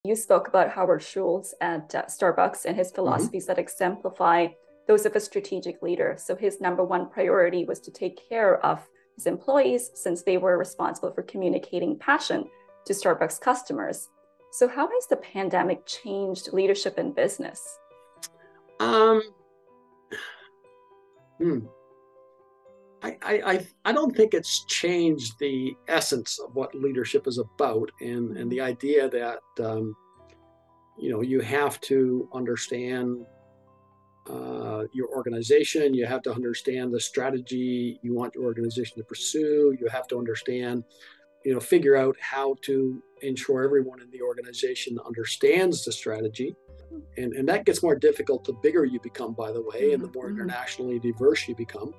You spoke about Howard Schultz at Starbucks and his Hmm. philosophies that exemplify those of a strategic leader. So his number one priority was to take care of his employees since they were responsible for communicating passion to Starbucks customers. So how has the pandemic changed leadership in business? Um, hmm. I don't think it's changed the essence of what leadership is about, and the Mhm. idea that you have to understand your organization, you have to understand the strategy you want your organization to pursue, you have to understand, figure out how to ensure everyone in the organization understands the strategy. And that gets more difficult the bigger you become, by the way, and the Mhm. more Mhm. internationally diverse you become.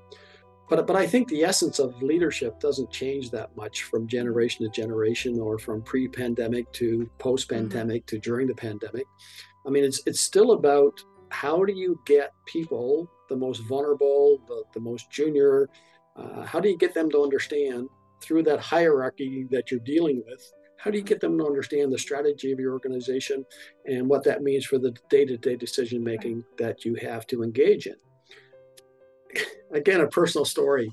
But I think the essence of leadership doesn't change that much from Mhm. generation to generation, or from pre-pandemic to Mhm. post-pandemic to during the pandemic. I mean, it's still about how do you get people, the most vulnerable, the most junior, how do you get them to understand through that hierarchy that you're dealing with? How do you Mhm. get them to understand the strategy of your organization and what that means for the day-to-day decision Right. making that you have to engage in? Again, a personal story.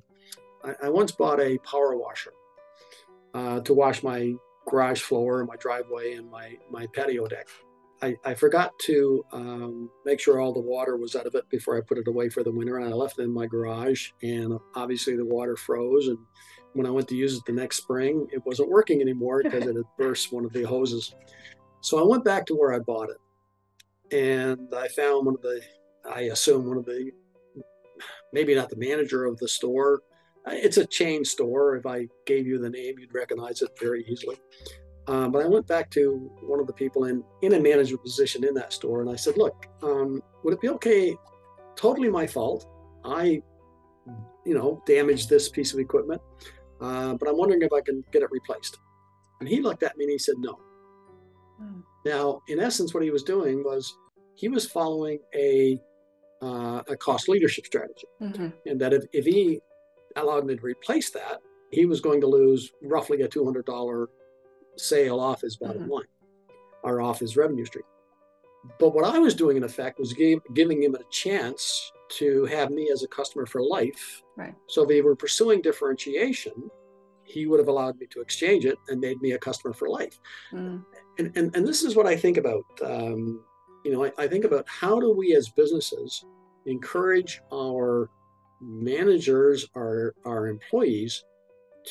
I once bought a power washer to wash my garage floor, my driveway, and my patio deck. I forgot to make sure all the water was out of it before I put it away for the winter, and I left it in my garage. And obviously, the water froze. And when I went to use it the next spring, it wasn't working anymore because it had burst one of the hoses. So I went back to where I bought it, and I found I assume one of the, maybe not the manager of the store. It's a chain store. If I gave you the name, you'd recognize it very easily. But I went back to one of the people in a management position in that store, and I said, "Look, would it be okay? Totally my fault. I, damaged this piece of equipment, but I'm wondering if I can get it replaced." And he looked at me and he said, "No." Mm. Now, in essence, what he was doing was he was following a cost leadership strategy, Mhm. and that if he allowed me to replace that, he was going to lose roughly a $200 sale off his bottom Mhm. line, or off his revenue stream. But what I was doing, in effect, was giving him a chance to have me as a customer for life. Right. So if he were pursuing differentiation, he would have allowed me to exchange it and made me a customer for life. Mm. And this is what I think about. I think about how do we as businesses encourage our managers, our employees,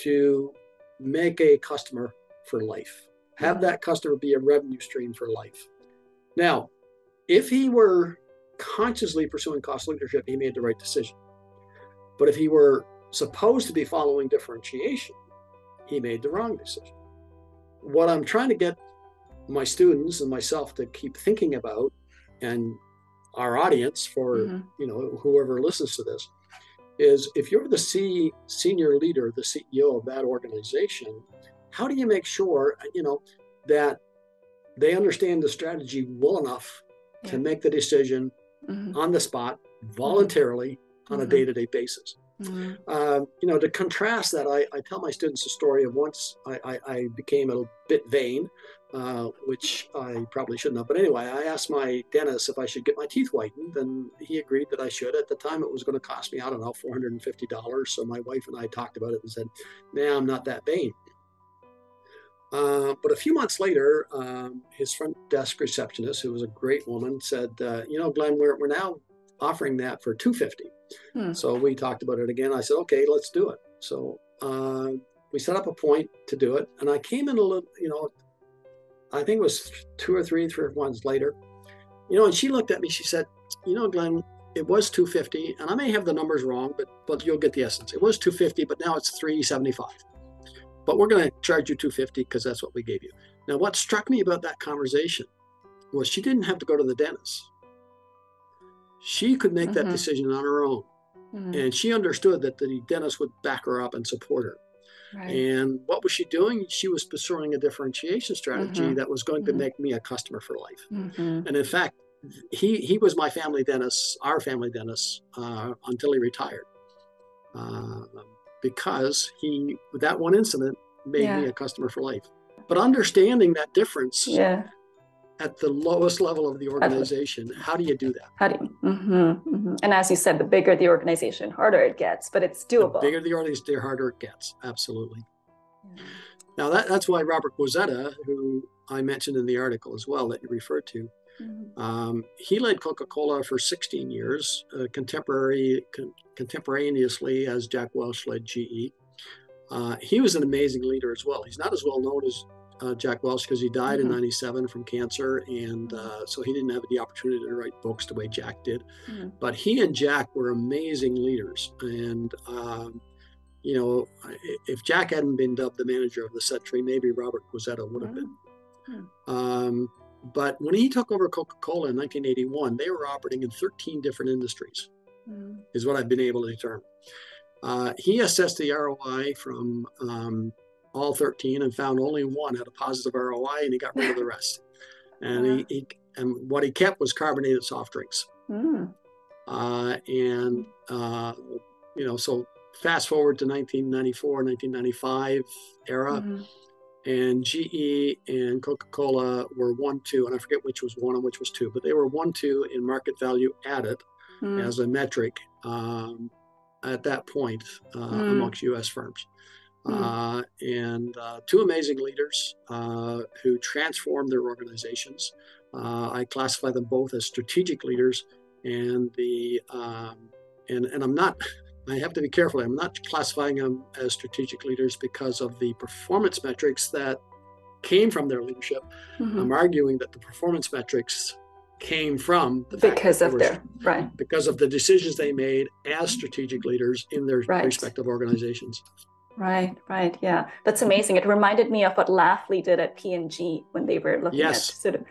to make a customer for life, have Mhm. that customer be a revenue stream for life. Now, if he were consciously pursuing cost leadership, he made the right decision. But if he were supposed to be following differentiation, he made the wrong decision. What I'm trying to get my students and myself to keep thinking about, and our audience, for Mhm. whoever listens to this, is if you're the senior leader, the CEO of that organization, how do you make sure that they understand the strategy well enough to Yeah. make the decision Mhm. on the spot, Mhm. voluntarily, on a Mhm. day-to-day basis? Mhm. To contrast that, I tell my students a story of once I became a bit vain, which I probably shouldn't have. But anyway, I asked my dentist if I should get my teeth whitened, and he agreed that I should. At the time, it was going to cost me, I don't know, $450. So my wife and I talked about it and said, "Nah, I'm not that vain." But a few months later, his front desk receptionist, who was a great woman, said, "Glenn, we're now offering that for $250." Mm. So we talked about it again. I said, "Okay, let's do it." So we set up a point to do it, and I came in a little, I think it was three or 4 months later, and she looked at me. She said, "Glenn, it was 250, and I may have the numbers wrong, but you'll get the essence. It was 250, but now it's 375. But we're going to charge you 250 because that's what we gave you." Now, what struck me about that conversation was she didn't have to go to the dentist. She could make that Mhm. decision on her own. Mhm. And she understood that the dentist would back her up and support her. Right. And what was she doing? She was pursuing a differentiation strategy Mhm. that was going to Mhm. make me a customer for life. Mhm. And in fact, he was my family dentist, our family dentist, until he retired, uh, because that one incident made me Yeah. a customer for life. But understanding that difference Yeah. at the lowest level of the organization. How do you do that? How do you? And as you said, the bigger the organization, harder it gets, but it's doable. The bigger the organization, the harder it gets. Absolutely. Now that's why Robert Guazzetta, who I mentioned in the article as well that you referred to, he led Coca-Cola for 16 years, contemporaneously as Jack Welch led GE. He was an amazing leader as well. He's not as well known as Jack Welch because he died in '97 from cancer, and so he didn't have the opportunity to write books the way Jack did. But he and Jack were amazing leaders, and you know, if Jack hadn't been dubbed the manager of the set tree, maybe Robert Guazzetta would have been. But when he took over Coca-Cola in 1981, they were operating in 13 different industries, is what I've been able to determine. He assessed the ROI from all 13 and found only one had a positive ROI, and he got rid of the rest. And and what he kept was carbonated soft drinks. You know, so fast forward to 1994, 1995 era, and GE and Coca-Cola were 1-2, and I forget which was 1 and which was 2, but they were 1-2 in market value added as a metric at that point amongst U.S. firms. And two amazing leaders who transformed their organizations. I classify them both as strategic leaders, and I'm not. I have to be careful. I'm not classifying them as strategic leaders because of the performance metrics that came from their leadership. I'm arguing that the performance metrics came from the fact because of the decisions they made as strategitic leaders in their respective organizations. Right. Yeah, that's amazing. It reminded me of what Lafley did at P&G when they were looking at sort of